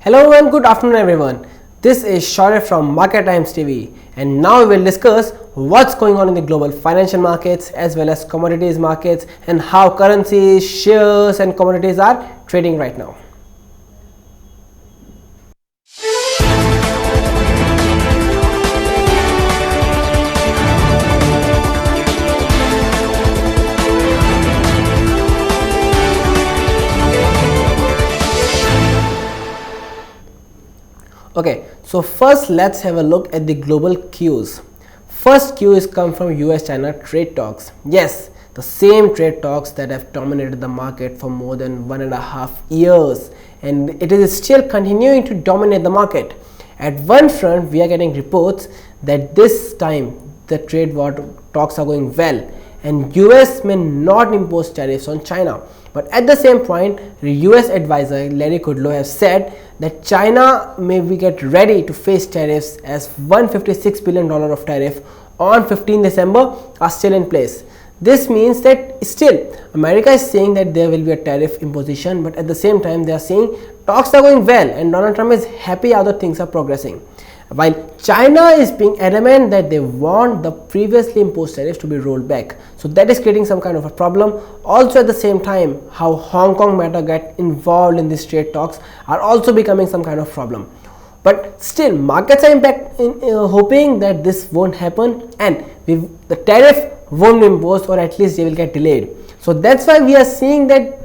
Hello and good afternoon everyone. This is Shaurya from Market Times TV, and now we will discuss what's going on in the global financial markets as well as commodities markets and how currencies, shares and commodities are trading right now. Okay, so first let's have a look at the global cues. First cue is come from US-China trade talks. Yes, the same trade talks that have dominated the market for more than 1.5 years, and it is still continuing to dominate the market. At one front, we are getting reports that this time the trade war talks are going well and US may not impose tariffs on China. But at the same point, the US advisor Larry Kudlow has said that China may get ready to face tariffs as $156 billion of tariff on 15 December are still in place. This means that still America is saying that there will be a tariff imposition, but at the same time they are saying talks are going well and Donald Trump is happy how the things are progressing. While China is being adamant that they want the previously imposed tariffs to be rolled back. So that is creating some kind of a problem. Also at the same time, how Hong Kong matter get involved in these trade talks are also becoming some kind of problem. But still markets are hoping that this won't happen and the tariff won't be imposed, or at least they will get delayed. So that's why we are seeing that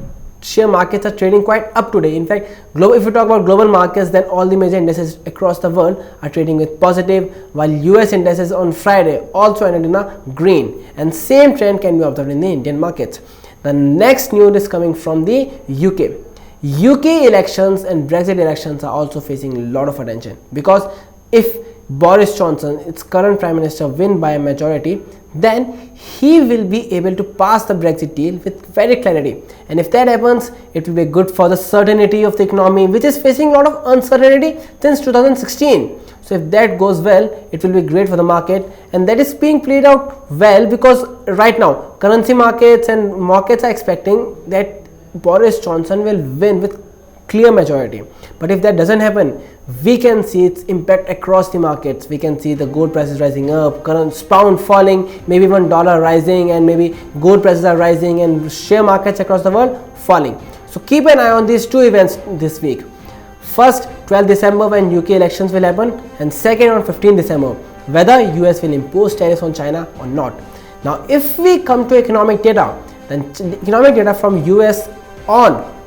share markets are trading quite up today. In fact, if we talk about global markets, then all the major indices across the world are trading with positive, while US indices on Friday also ended in a green, and same trend can be observed in the Indian markets. The next news is coming from the UK elections and Brexit elections are also facing a lot of attention, because if Boris Johnson, its current Prime Minister, win by a majority, then he will be able to pass the Brexit deal with very clarity, and if that happens, it will be good for the certainty of the economy, which is facing a lot of uncertainty since 2016. So if that goes well, it will be great for the market, and that is being played out well, because right now currency markets and markets are expecting that Boris Johnson will win with clear majority. But if that doesn't happen, we can see its impact across the markets. We can see the gold prices rising up, current pound falling, maybe even dollar rising, and maybe gold prices are rising and share markets across the world falling. So keep an eye on these two events this week. First, 12th December when UK elections will happen, and second on 15 December whether US will impose tariffs on China or not. Now if we come to economic data, then economic data from US on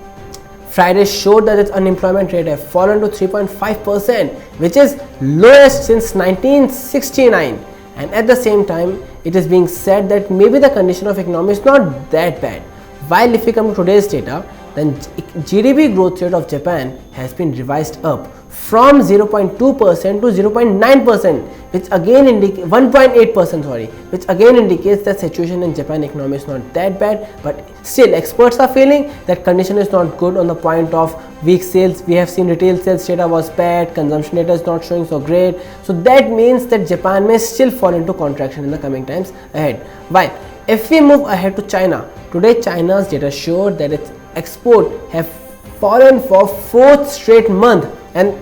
Friday showed that its unemployment rate has fallen to 3.5%, which is lowest since 1969. And at the same time, it is being said that maybe the condition of economy is not that bad. While if we come to today's data, then GDP growth rate of Japan has been revised up from 0.2% to 0.9%, which again indicates 1.8%, sorry, which again indicates that situation in Japan economy is not that bad. But still experts are feeling that condition is not good on the point of weak sales. We have seen retail sales data was bad, consumption data is not showing so great, so that means that Japan may still fall into contraction in the coming times ahead. While if we move ahead to China, today China's data showed that its export have fallen for 4th straight month, and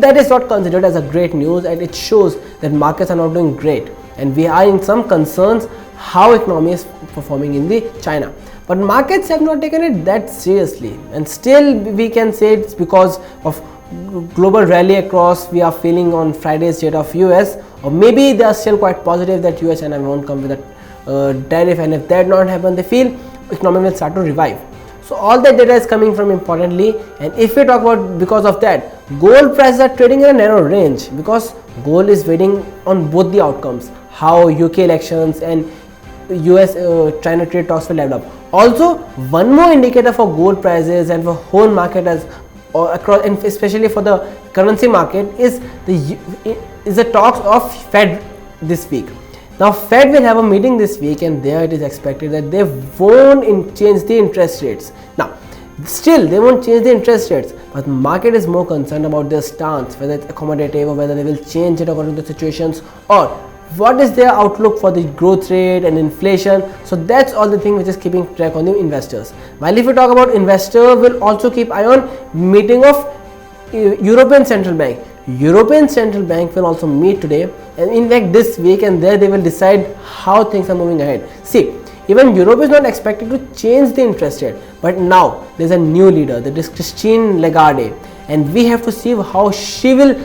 that is not considered as a great news, and it shows that markets are not doing great, and we are in some concerns how economy is performing in the China. But markets have not taken it that seriously, and still we can say it's because of global rally across we are feeling on Friday's data of US, or maybe they are still quite positive that US and I won't come with a tariff, and if that not happen, they feel economy will start to revive. So all that data is coming from importantly, and if we talk about because of that, gold prices are trading in a narrow range, because gold is waiting on both the outcomes, how UK elections and US China trade talks will develop. Also, one more indicator for gold prices and for whole market as or across, and especially for the currency market, is the talks of Fed this week. Now Fed will have a meeting this week, and there it is expected that they won't change the interest rates. Now still they won't change the interest rates, but market is more concerned about their stance, whether it's accommodative or whether they will change it according to the situations, or what is their outlook for the growth rate and inflation. So that's all the thing which is keeping track on the investors. While if we talk about investor, will also keep eye on meeting of European Central Bank. European Central Bank will also meet today, and in fact this week, and there they will decide how things are moving ahead. See, even Europe is not expected to change the interest rate, but now there's a new leader, that is Christine Lagarde, and we have to see how she will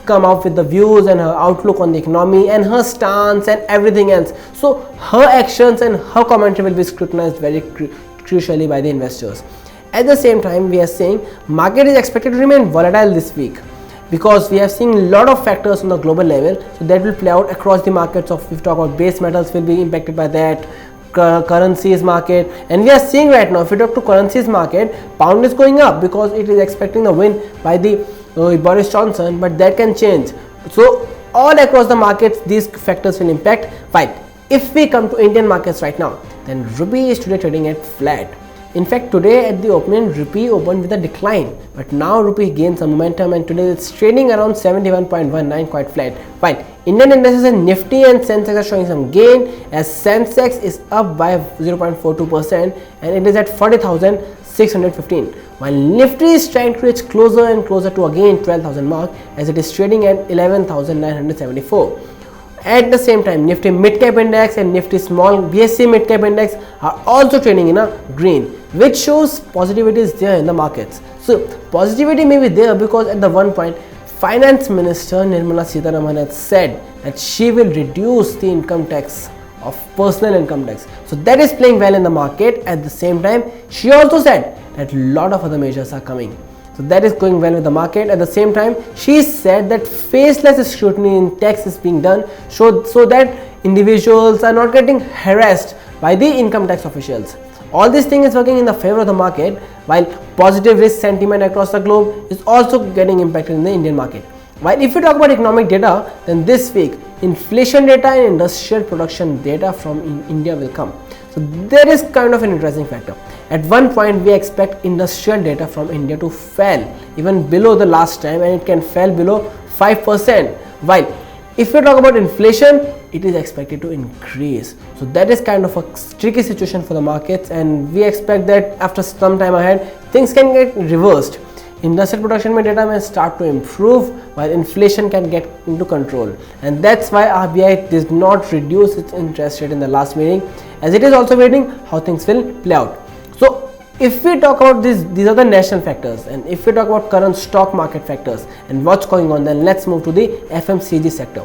come up with the views and her outlook on the economy and her stance and everything else. So her actions and her commentary will be scrutinized very crucially by the investors. At the same time, we are saying market is expected to remain volatile this week, because we have seen a lot of factors on the global level, so that will play out across the markets. Of, if we talk about base metals, will be impacted by that, currencies market, and we are seeing right now, if we talk to currencies market, pound is going up because it is expecting the win by the Boris Johnson, but that can change. So all across the markets these factors will impact. Fine. If we come to Indian markets right now, then rupee is today trading at flat. In fact, today at the opening, rupee opened with a decline, but now rupee gained some momentum, and today it's trading around 71.19, quite flat. Fine. Indian indices and Nifty and Sensex are showing some gain, as Sensex is up by 0.42% and it is at 40,615, while Nifty is trying to reach closer and closer to again 12,000 mark, as it is trading at 11,974. At the same time, Nifty Mid Cap Index and Nifty Small BSE Mid Cap Index are also trading in a green, which shows positivity is there in the markets. So positivity may be there because at the one point, Finance Minister Nirmala Sitharaman has said that she will reduce the income tax of personal income tax. So that is playing well in the market. At the same time, she also said that a lot of other measures are coming. So that is going well with the market. At the same time, she said that faceless scrutiny in tax is being done so that individuals are not getting harassed by the income tax officials. All this thing is working in the favor of the market, while positive risk sentiment across the globe is also getting impacted in the Indian market. While if we talk about economic data, then this week inflation data and industrial production data from India will come. So there is kind of an interesting factor. At one point, we expect industrial data from India to fall even below the last time, and it can fall below 5%. While if we talk about inflation, it is expected to increase. So that is kind of a tricky situation for the markets, and we expect that after some time ahead, things can get reversed. Industrial production data may start to improve, while inflation can get into control, and that's why RBI did not reduce its interest rate in the last meeting, as it is also waiting how things will play out. So if we talk about these are the national factors, and if we talk about current stock market factors and what's going on, then let's move to the FMCG sector.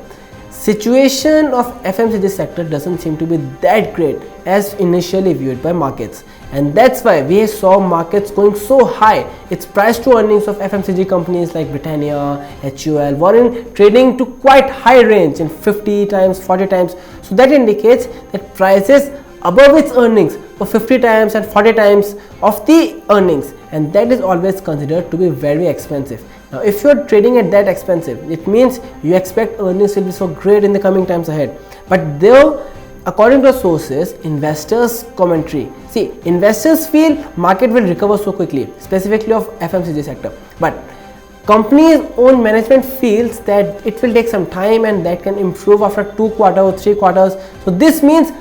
Situation of FMCG sector doesn't seem to be that great as initially viewed by markets, and that's why we saw markets going so high. Its price to earnings of FMCG companies like Britannia, HUL were in trading to quite high range in 50 times, 40 times. So that indicates that prices above its earnings for 50 times and 40 times of the earnings, and that is always considered to be very expensive. Now if you are trading at that expensive, it means you expect earnings will be so great in the coming times ahead. But though, according to sources, investors commentary, see, investors feel market will recover so quickly, specifically of FMCG sector, but company's own management feels that it will take some time and that can improve after 2 quarters or 3 quarters. So this means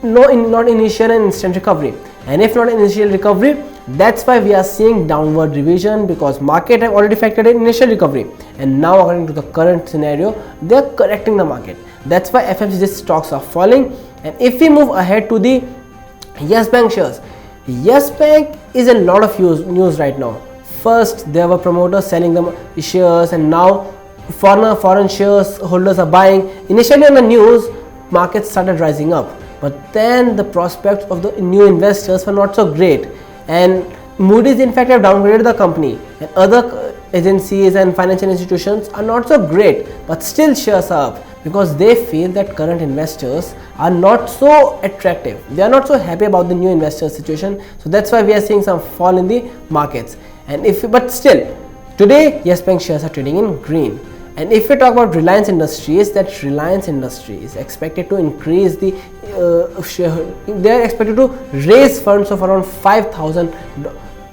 not initial and instant recovery, and if not initial recovery, that's why we are seeing downward revision, because market have already factored in initial recovery, and now according to the current scenario, they are correcting the market. That's why FMCG stocks are falling. And if we move ahead to the Yes Bank shares, Yes Bank is a lot of news right now. First, there were promoters selling the shares, and now foreign shares holders are buying. Initially on the news, markets started rising up, but then the prospects of the new investors were not so great, and Moody's in fact have downgraded the company, and other agencies and financial institutions are not so great, but still shares are up because they feel that current investors are not so attractive. They are not so happy about the new investor situation. So that's why we are seeing some fall in the markets. But still, today Yes Bank shares are trading in green. And if we talk about Reliance Industries, that Reliance Industries is expected to increase the they are expected to raise funds of around 5,000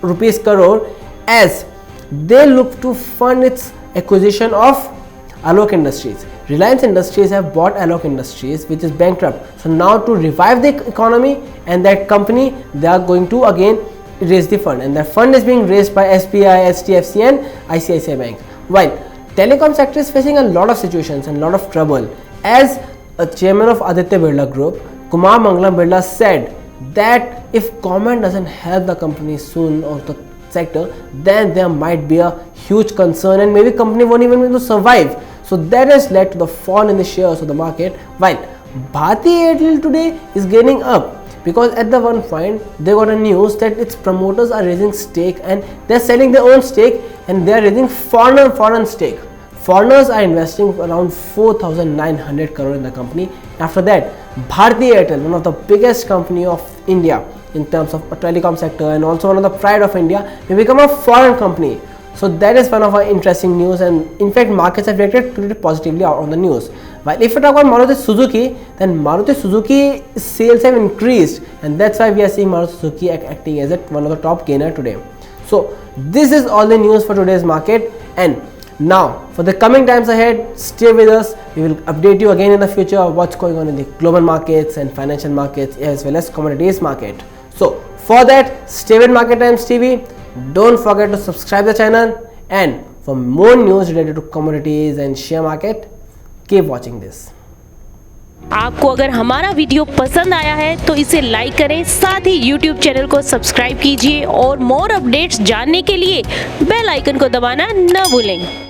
rupees crore as they look to fund its acquisition of Alok Industries. Reliance Industries have bought Alok Industries, which is bankrupt. So now to revive the economy and that company, they are going to again raise the fund, and that fund is being raised by SBI, HDFC and ICICI Bank. While telecom sector is facing a lot of situations and a lot of trouble, as a chairman of Aditya Birla Group, Kumar Mangalam Birla said that if government doesn't help the company soon or the sector, then there might be a huge concern and maybe company won't even be able to survive. So that has led to the fall in the shares of the market, while Bharti Airtel today is gaining up, because at the one point they got a news that its promoters are raising stake and they're selling their own stake and they're raising foreign stake. Foreigners are investing around 4,900 crore in the company. After that, Bharti Airtel, one of the biggest company of India in terms of telecom sector and also one of the pride of India, may become a foreign company. So that is one of our interesting news, and in fact markets have reacted pretty positively on the news. But if we talk about Maruti Suzuki, then Maruti Suzuki sales have increased, and that's why we are seeing Maruti Suzuki acting as one of the top gainer today. So this is all the news for today's market, and now for the coming times ahead, stay with us. We will update you again in the future of what's going on in the global markets and financial markets as well as commodities market. So for that, stay with Market Times TV. Don't forget to subscribe the channel, and for more news related to commodities and share market, keep watching this. आपको अगर हमारा video पसंद आया है तो इसे like करें, साथ ही YouTube चैनल को सब्सक्राइब कीजिए और मोर अपडेट्स जानने के लिए बेल आइकन को दबाना न भूलें।